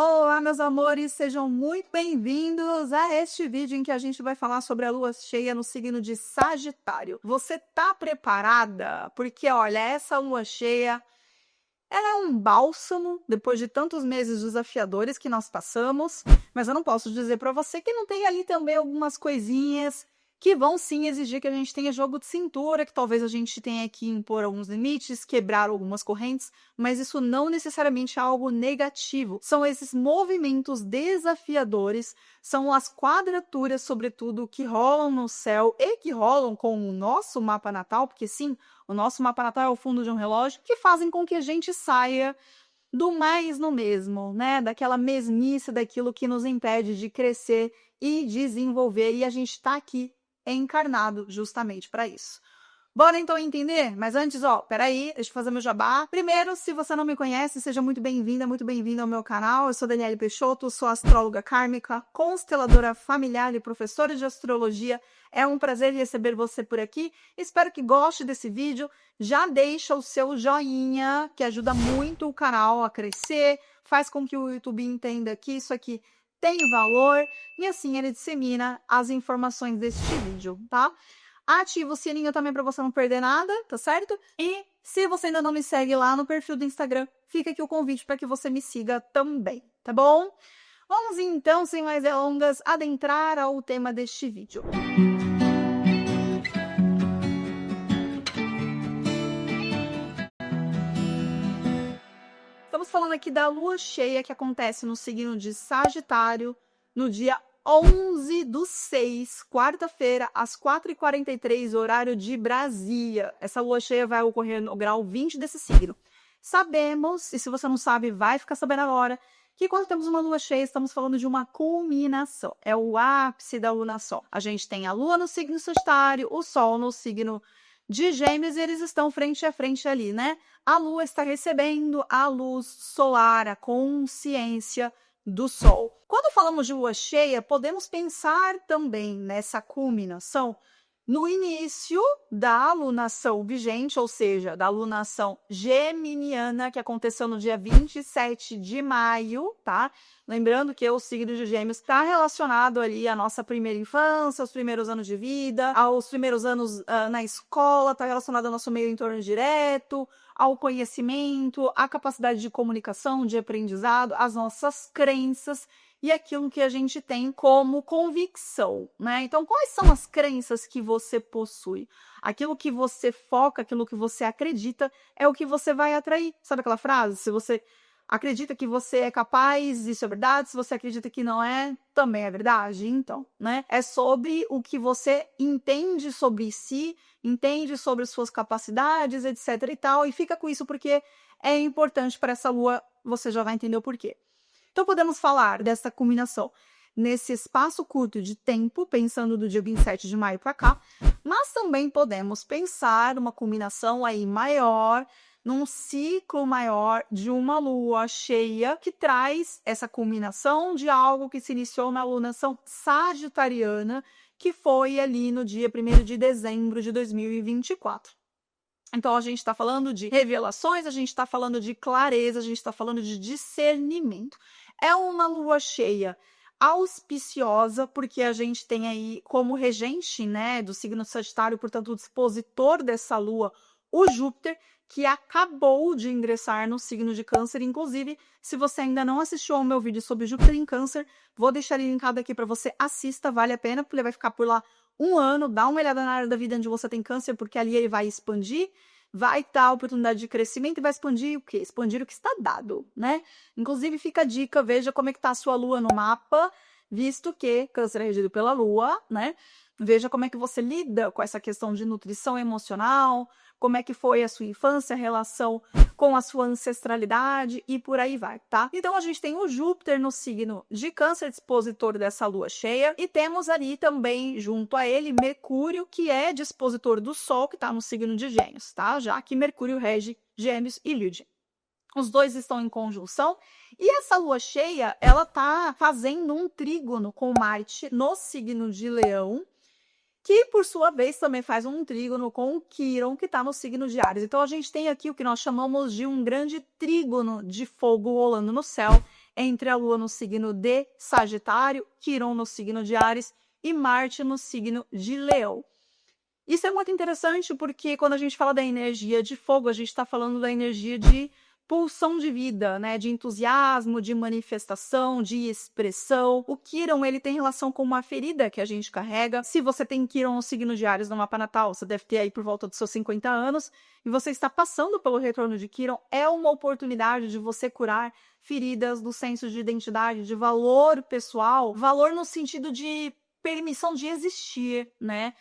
Olá, meus amores, sejam muito bem-vindos a este vídeo em que a gente vai falar sobre a lua cheia no signo de Sagitário. Você tá preparada? Porque, olha, essa lua cheia, ela é um bálsamo depois de tantos meses desafiadores que nós passamos, mas eu não posso dizer para você que não tem ali também algumas coisinhas que vão sim exigir que a gente tenha jogo de cintura, que talvez a gente tenha que impor alguns limites, quebrar algumas correntes, mas isso não necessariamente é algo negativo. São esses movimentos desafiadores, são as quadraturas, sobretudo, que rolam no céu e que rolam com o nosso mapa natal, porque sim, o nosso mapa natal é o fundo de um relógio, que fazem com que a gente saia do mais no mesmo, né? Daquela mesmice, daquilo que nos impede de crescer e desenvolver, e a gente está aqui encarnado justamente para isso. Bora então entender? Mas antes, peraí, deixa eu fazer meu jabá. Primeiro, se você não me conhece, seja muito bem-vinda, muito bem-vindo ao meu canal. Eu sou Daniele Peixoto, sou astróloga kármica, consteladora familiar e professora de astrologia. É um prazer receber você por aqui. Espero que goste desse vídeo. Já deixa o seu joinha, que ajuda muito o canal a crescer, faz com que o YouTube entenda que isso aqui tem valor e assim ele dissemina as informações deste vídeo, tá? Ativa o sininho também para você não perder nada, tá certo? E se você ainda não me segue lá no perfil do Instagram, fica aqui o convite para que você me siga também, tá bom? Vamos então, sem mais delongas, adentrar ao tema deste vídeo. Estamos falando aqui da lua cheia que acontece no signo de Sagitário no dia 11/6, quarta-feira, às 4h43, horário de Brasília. Essa lua cheia vai ocorrer no grau 20 desse signo. Sabemos, e se você não sabe, vai ficar sabendo agora, que quando temos uma lua cheia, estamos falando de uma culminação. É o ápice da lunação. A gente tem a lua no signo Sagitário, o sol no signo de Gêmeos, e eles estão frente a frente ali, né? A lua está recebendo a luz solar, a consciência do sol. Quando falamos de lua cheia, podemos pensar também nessa culminação no início da alunação vigente, ou seja, da alunação geminiana, que aconteceu no dia 27 de maio, tá? Lembrando que o signo de Gêmeos está relacionado ali à nossa primeira infância, aos primeiros anos de vida, aos primeiros anos na escola, está relacionado ao nosso meio entorno direto, ao conhecimento, à capacidade de comunicação, de aprendizado, às nossas crenças e aquilo que a gente tem como convicção, né? Então, quais são as crenças que você possui? Aquilo que você foca, aquilo que você acredita, é o que você vai atrair. Sabe aquela frase? Se você acredita que você é capaz, isso é verdade. Se você acredita que não é, também é verdade. Então, né? É sobre o que você entende sobre si, entende sobre suas capacidades, etc e tal. E fica com isso porque é importante para essa lua, você já vai entender o porquê. Então, podemos falar dessa culminação nesse espaço curto de tempo, pensando do dia 27 de maio para cá, mas também podemos pensar uma culminação aí maior, num ciclo maior de uma lua cheia que traz essa culminação de algo que se iniciou na alunação sagitariana, que foi ali no dia 1º de dezembro de 2024. Então, a gente está falando de revelações, a gente está falando de clareza, a gente está falando de discernimento. É uma lua cheia auspiciosa, porque a gente tem aí como regente, né, do signo Sagitário, portanto, o dispositor dessa lua, o Júpiter, que acabou de ingressar no signo de Câncer. Inclusive, se você ainda não assistiu ao meu vídeo sobre Júpiter em Câncer, vou deixar ele linkado aqui para você, assista, vale a pena, porque ele vai ficar por lá um ano, dá uma olhada na área da vida onde você tem câncer, porque ali ele vai expandir, vai dar a oportunidade de crescimento e vai expandir o quê? Expandir o que está dado, né? Inclusive, fica a dica, veja como é que está a sua lua no mapa, visto que câncer é regido pela lua, né? Veja como é que você lida com essa questão de nutrição emocional, como é que foi a sua infância, a relação com a sua ancestralidade e por aí vai, tá? Então, a gente tem o Júpiter no signo de Câncer, dispositor dessa lua cheia, e temos ali também, junto a ele, Mercúrio, que é dispositor do Sol, que está no signo de Gêmeos, tá? Já que Mercúrio rege Gêmeos e Lídio. Os dois estão em conjunção, e essa lua cheia, ela tá fazendo um trígono com Marte no signo de Leão, que por sua vez também faz um trígono com o Quirón, que está no signo de Áries. Então a gente tem aqui o que nós chamamos de um grande trígono de fogo rolando no céu entre a Lua no signo de Sagitário, Quirón no signo de Áries e Marte no signo de Leão. Isso é muito interessante porque quando a gente fala da energia de fogo, a gente está falando da energia de pulsão de vida, né? De entusiasmo, de manifestação, de expressão. O Quirón, ele tem relação com uma ferida que a gente carrega. Se você tem Quirón no signo de Áries no mapa natal, você deve ter aí por volta dos seus 50 anos, e você está passando pelo retorno de Quirón, é uma oportunidade de você curar feridas do senso de identidade, de valor pessoal, valor no sentido de permissão de existir, né?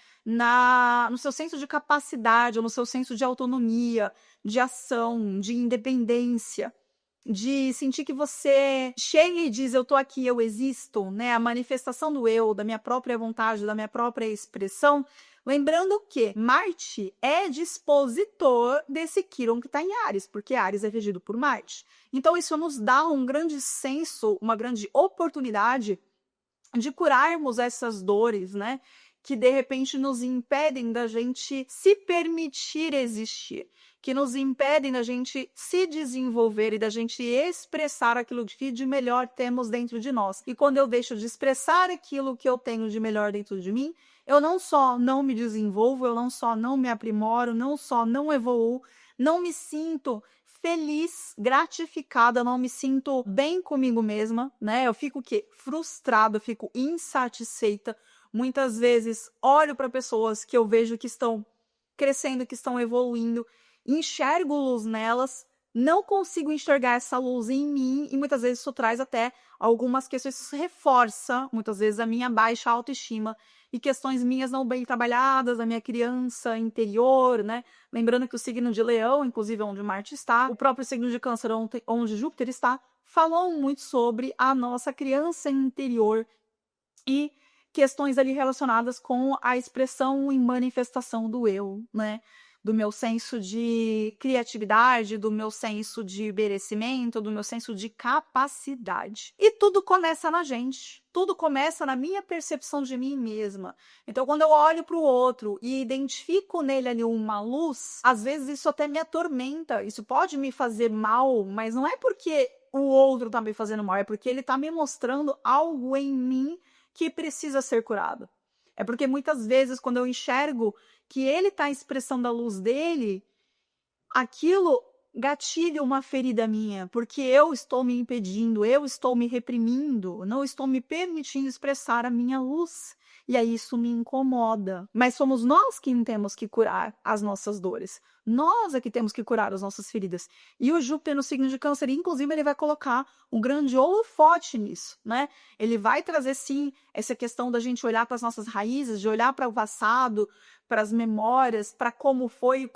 No seu senso de capacidade, ou no seu senso de autonomia, de ação, de independência, de sentir que você chega e diz, eu tô aqui, eu existo, né? A manifestação do eu, da minha própria vontade, da minha própria expressão. Lembrando que Marte é dispositor desse Quirón que está em Áries, porque Áries é regido por Marte. Então isso nos dá um grande senso, uma grande oportunidade de curarmos essas dores, né? Que de repente nos impedem da gente se permitir existir, que nos impedem da gente se desenvolver e da gente expressar aquilo que de melhor temos dentro de nós. E quando eu deixo de expressar aquilo que eu tenho de melhor dentro de mim, eu não só não me desenvolvo, eu não só não me aprimoro, não só não evoluo, não me sinto feliz, gratificada, não me sinto bem comigo mesma, né? Eu fico o quê? Frustrada, eu fico insatisfeita. Muitas vezes olho para pessoas que eu vejo que estão crescendo, que estão evoluindo, enxergo luz nelas, não consigo enxergar essa luz em mim e muitas vezes isso traz até algumas questões, isso reforça muitas vezes a minha baixa autoestima e questões minhas não bem trabalhadas, da minha criança interior, né? Lembrando que o signo de Leão, inclusive onde Marte está, o próprio signo de Câncer, onde Júpiter está, falou muito sobre a nossa criança interior e questões ali relacionadas com a expressão e manifestação do eu, né? Do meu senso de criatividade, do meu senso de merecimento, do meu senso de capacidade. E tudo começa na gente. Tudo começa na minha percepção de mim mesma. Então, quando eu olho para o outro e identifico nele ali uma luz, às vezes isso até me atormenta. Isso pode me fazer mal, mas não é porque o outro está me fazendo mal, é porque ele está me mostrando algo em mim que precisa ser curado. É porque muitas vezes, quando eu enxergo que ele está expressando a luz dele, aquilo gatilha uma ferida minha, porque eu estou me impedindo, eu estou me reprimindo, não estou me permitindo expressar a minha luz. E aí isso me incomoda. Mas somos nós que temos que curar as nossas dores. Nós é que temos que curar as nossas feridas. E o Júpiter no signo de Câncer, inclusive, ele vai colocar um grande holofote nisso, né? Ele vai trazer, sim, essa questão da gente olhar para as nossas raízes, de olhar para o passado, para as memórias, para como foi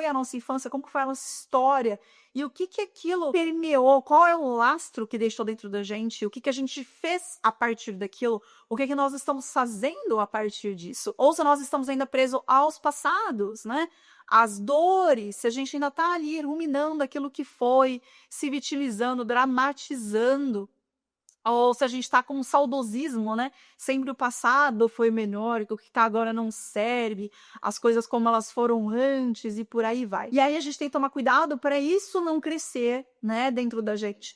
a nossa infância, como foi a nossa história, e o que aquilo permeou, qual é o lastro que deixou dentro da gente, o que a gente fez a partir daquilo, o que nós estamos fazendo a partir disso, ou se nós estamos ainda presos aos passados, né? As dores, se a gente ainda está ali ruminando aquilo que foi, se vitimizando, dramatizando, ou se a gente está com um saudosismo, né? Sempre o passado foi melhor, que o que está agora não serve, as coisas como elas foram antes e por aí vai. E aí a gente tem que tomar cuidado para isso não crescer, né, dentro da gente.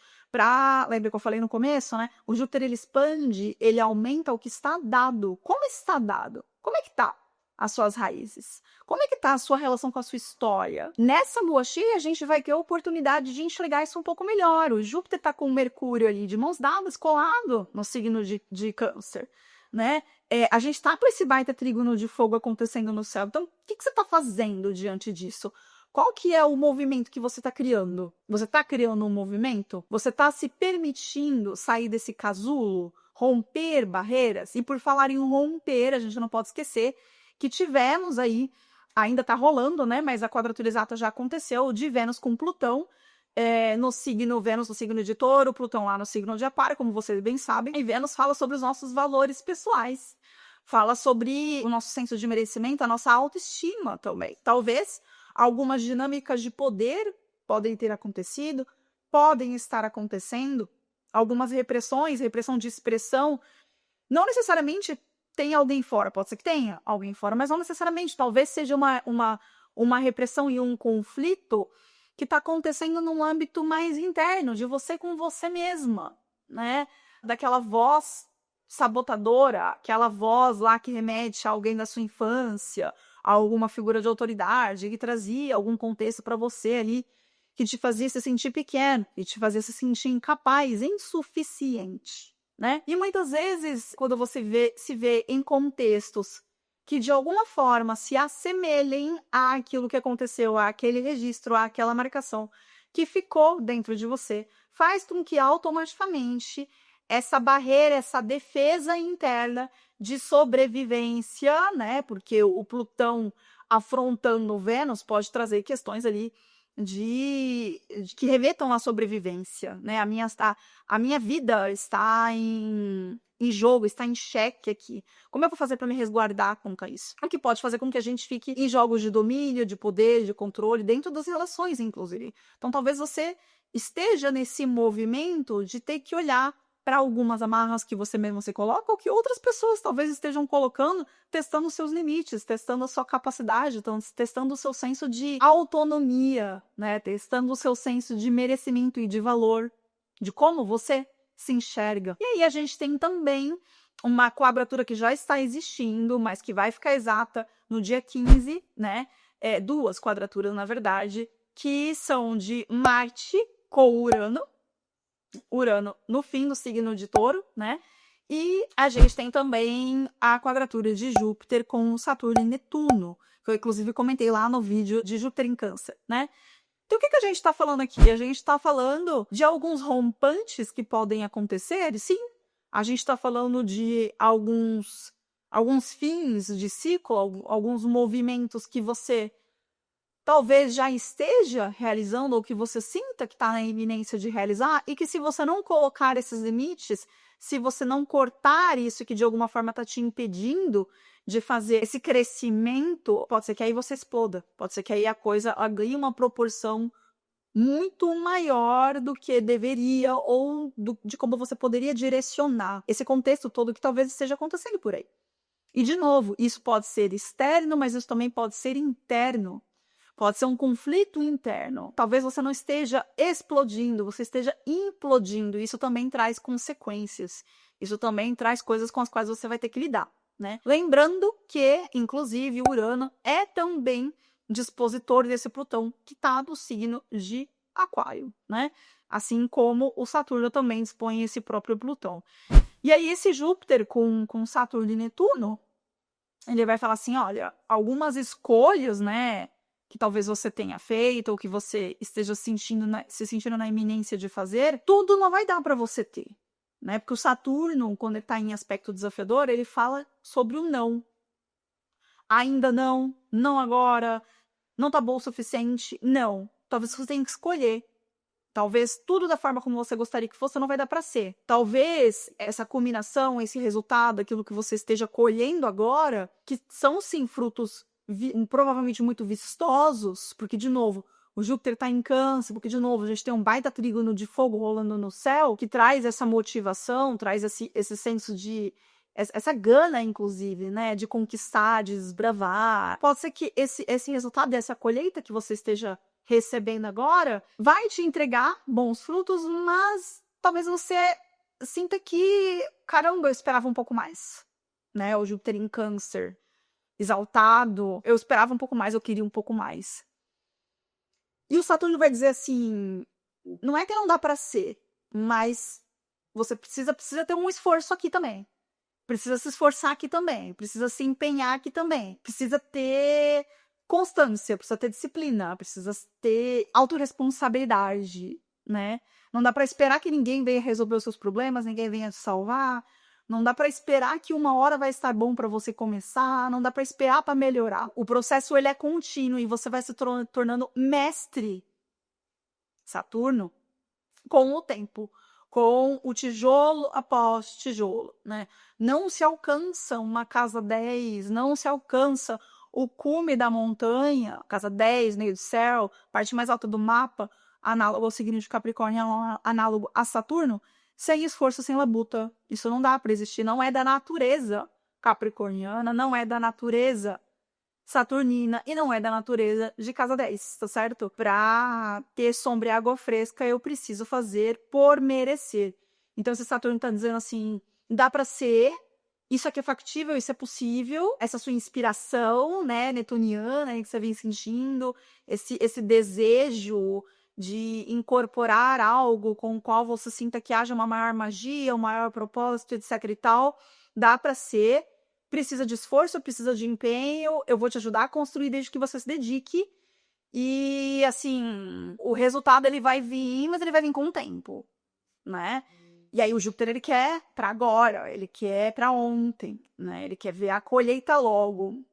Lembra que eu falei no começo, né? O Júpiter, ele expande, ele aumenta o que está dado. Como está dado? Como é que tá as suas raízes? Como é que tá a sua relação com a sua história? Nessa lua cheia, a gente vai ter a oportunidade de enxergar isso um pouco melhor. O Júpiter tá com o Mercúrio ali de mãos dadas, colado no signo de Câncer, né? A gente tá com esse baita trígono de fogo acontecendo no céu. Então, o que você tá fazendo diante disso? Qual que é o movimento que você está criando? Você está criando um movimento? Você está se permitindo sair desse casulo? Romper barreiras? E por falar em romper, a gente não pode esquecer que tivemos aí, ainda está rolando, né? Mas a quadratura exata já aconteceu, de Vênus com Plutão, Vênus no signo de Touro, Plutão lá no signo de Aquário, como vocês bem sabem. E Vênus fala sobre os nossos valores pessoais. Fala sobre o nosso senso de merecimento, a nossa autoestima também. Talvez algumas dinâmicas de poder podem ter acontecido, podem estar acontecendo, algumas repressões, repressão de expressão, não necessariamente tem alguém fora, pode ser que tenha alguém fora, mas não necessariamente, talvez seja uma repressão e um conflito que está acontecendo num âmbito mais interno, de você com você mesma, né? Daquela voz sabotadora, aquela voz lá que remete a alguém da sua infância, a alguma figura de autoridade, que trazia algum contexto para você ali, que te fazia se sentir pequeno, e te fazia se sentir incapaz, insuficiente, né? E muitas vezes, quando você se vê em contextos que de alguma forma se assemelhem àquilo que aconteceu, àquele registro, àquela marcação que ficou dentro de você, faz com que automaticamente essa barreira, essa defesa interna de sobrevivência, né? Porque o Plutão afrontando Vênus pode trazer questões ali de que remetam à sobrevivência, né? A minha vida está em jogo, está em xeque aqui. Como eu vou fazer para me resguardar contra isso? O que pode fazer com que a gente fique em jogos de domínio, de poder, de controle, dentro das relações, inclusive. Então, talvez você esteja nesse movimento de ter que olhar para algumas amarras que você mesmo se coloca, ou que outras pessoas talvez estejam colocando, testando os seus limites, testando a sua capacidade, testando o seu senso de autonomia, né? Testando o seu senso de merecimento e de valor, de como você se enxerga. E aí a gente tem também uma quadratura que já está existindo, mas que vai ficar exata no dia 15, né? Duas quadraturas, na verdade, que são de Marte com Urano no fim do signo de Touro, né? E a gente tem também a quadratura de Júpiter com Saturno e Netuno, que eu inclusive comentei lá no vídeo de Júpiter em Câncer, né? Então, o que a gente está falando aqui? A gente está falando de alguns rompantes que podem acontecer, sim. A gente está falando de alguns fins de ciclo, alguns movimentos que você talvez já esteja realizando ou que você sinta que está na iminência de realizar e que se você não colocar esses limites, se você não cortar isso que de alguma forma está te impedindo de fazer esse crescimento, pode ser que aí você exploda, pode ser que aí a coisa ganhe uma proporção muito maior do que deveria ou de como você poderia direcionar esse contexto todo que talvez esteja acontecendo por aí. E, de novo, isso pode ser externo, mas isso também pode ser interno. Pode ser um conflito interno. Talvez você não esteja explodindo, você esteja implodindo. Isso também traz consequências. Isso também traz coisas com as quais você vai ter que lidar, né? Lembrando que, inclusive, o Urano é também dispositor desse Plutão que está no signo de Aquário, né? Assim como o Saturno também dispõe esse próprio Plutão. E aí esse Júpiter com Saturno e Netuno, ele vai falar assim, olha, algumas escolhas, né, que talvez você tenha feito ou que você esteja se sentindo na iminência de fazer, tudo não vai dar para você ter, né? Porque o Saturno, quando ele está em aspecto desafiador, ele fala sobre o não. Ainda não, não agora, não tá bom o suficiente, não. Talvez você tenha que escolher. Talvez tudo da forma como você gostaria que fosse não vai dar para ser. Talvez essa culminação, esse resultado, aquilo que você esteja colhendo agora, que são sim frutos provavelmente muito vistosos, porque, de novo, o Júpiter está em Câncer, porque, de novo, a gente tem um baita trígono de fogo rolando no céu, que traz essa motivação, traz esse senso de... essa gana, inclusive, né, de conquistar, de desbravar. Pode ser que esse resultado dessa colheita que você esteja recebendo agora vai te entregar bons frutos, mas talvez você sinta que, caramba, eu esperava um pouco mais, né? O Júpiter em Câncer, exaltado, eu esperava um pouco mais, eu queria um pouco mais. E o Saturno vai dizer assim, não é que não dá para ser, mas você precisa ter um esforço aqui também. Precisa se esforçar aqui também, precisa se empenhar aqui também, precisa ter constância, precisa ter disciplina, precisa ter autorresponsabilidade, né? Não dá para esperar que ninguém venha resolver os seus problemas, ninguém venha te salvar, não dá para esperar que uma hora vai estar bom para você começar, não dá para esperar para melhorar. O processo ele é contínuo e você vai se tornando mestre, Saturno, com o tempo, com o tijolo após tijolo, né? Não se alcança uma casa 10, não se alcança o cume da montanha, casa 10, meio do céu, parte mais alta do mapa, análogo ao signo de Capricórnio, análogo a Saturno, sem esforço, sem labuta. Isso não dá para existir, não é da natureza capricorniana, não é da natureza saturnina e não é da natureza de casa 10, tá certo? Para ter sombra e água fresca, eu preciso fazer por merecer. Então esse Saturno tá dizendo assim, dá para ser, isso aqui é factível, isso é possível, essa sua inspiração, né, netuniana, que você vem sentindo, esse desejo de incorporar algo com o qual você sinta que haja uma maior magia, um maior propósito, etc e tal, dá para ser, precisa de esforço, precisa de empenho, eu vou te ajudar a construir desde que você se dedique, e assim, o resultado ele vai vir, mas ele vai vir com o tempo, né? E aí o Júpiter ele quer para agora, ele quer para ontem, né? Ele quer ver a colheita logo.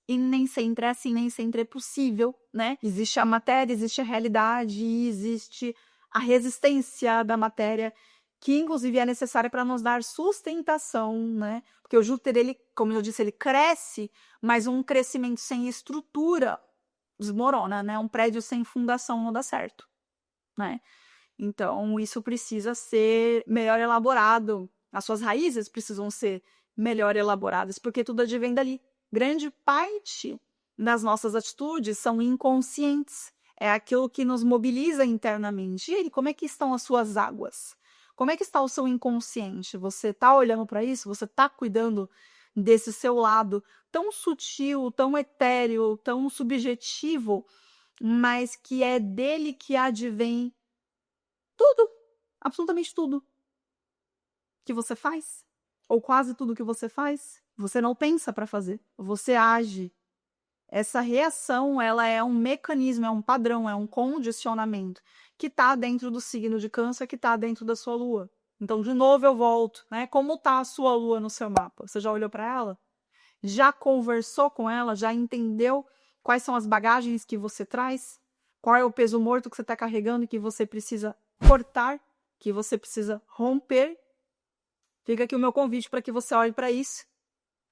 E nem sempre é assim, nem sempre é possível, né? Existe a matéria, existe a realidade, existe a resistência da matéria, que inclusive é necessária para nos dar sustentação, né? Porque o Júpiter, ele, como eu disse, ele cresce, mas um crescimento sem estrutura desmorona, né? Um prédio sem fundação não dá certo, né? Então, isso precisa ser melhor elaborado. As suas raízes precisam ser melhor elaboradas, porque tudo advém dali. Grande parte das nossas atitudes são inconscientes. É aquilo que nos mobiliza internamente. E aí, como é que estão as suas águas? Como é que está o seu inconsciente? Você está olhando para isso? Você está cuidando desse seu lado tão sutil, tão etéreo, tão subjetivo, mas que é dele que advém tudo, absolutamente tudo que você faz, ou quase tudo que você faz, você não pensa para fazer, você age. Essa reação, ela é um mecanismo, é um padrão, é um condicionamento que está dentro do signo de Câncer, que está dentro da sua lua. Então, de novo, eu volto, né? Como está a sua lua no seu mapa? Você já olhou para ela? Já conversou com ela? Já entendeu quais são as bagagens que você traz? Qual é o peso morto que você está carregando e que você precisa cortar? Que você precisa romper? Fica aqui o meu convite para que você olhe para isso,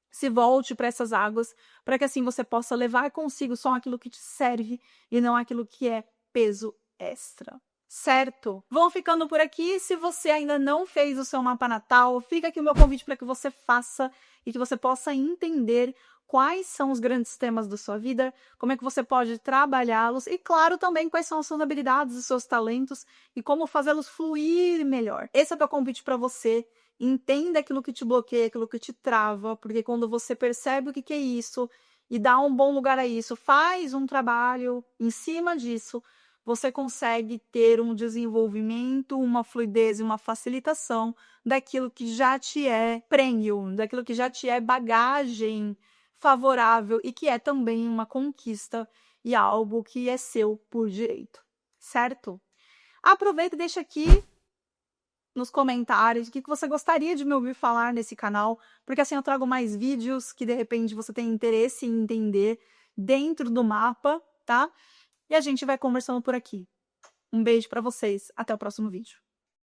se volte para essas águas, para que assim você possa levar consigo só aquilo que te serve e não aquilo que é peso extra. Certo? Vão ficando por aqui. Se você ainda não fez o seu mapa natal, fica aqui o meu convite para que você faça e que você possa entender quais são os grandes temas da sua vida, como é que você pode trabalhá-los e, claro, também quais são as suas habilidades e seus talentos e como fazê-los fluir melhor. Esse é o meu convite para você. Entenda aquilo que te bloqueia, aquilo que te trava, porque quando você percebe o que é isso e dá um bom lugar a isso, faz um trabalho em cima disso, você consegue ter um desenvolvimento, uma fluidez e uma facilitação daquilo que já te é prêmio, daquilo que já te é bagagem favorável e que é também uma conquista e algo que é seu por direito, certo? Aproveita e deixa aqui nos comentários o que você gostaria de me ouvir falar nesse canal, porque assim eu trago mais vídeos que de repente você tem interesse em entender dentro do mapa, tá? E a gente vai conversando por aqui. Um beijo para vocês, até o próximo vídeo.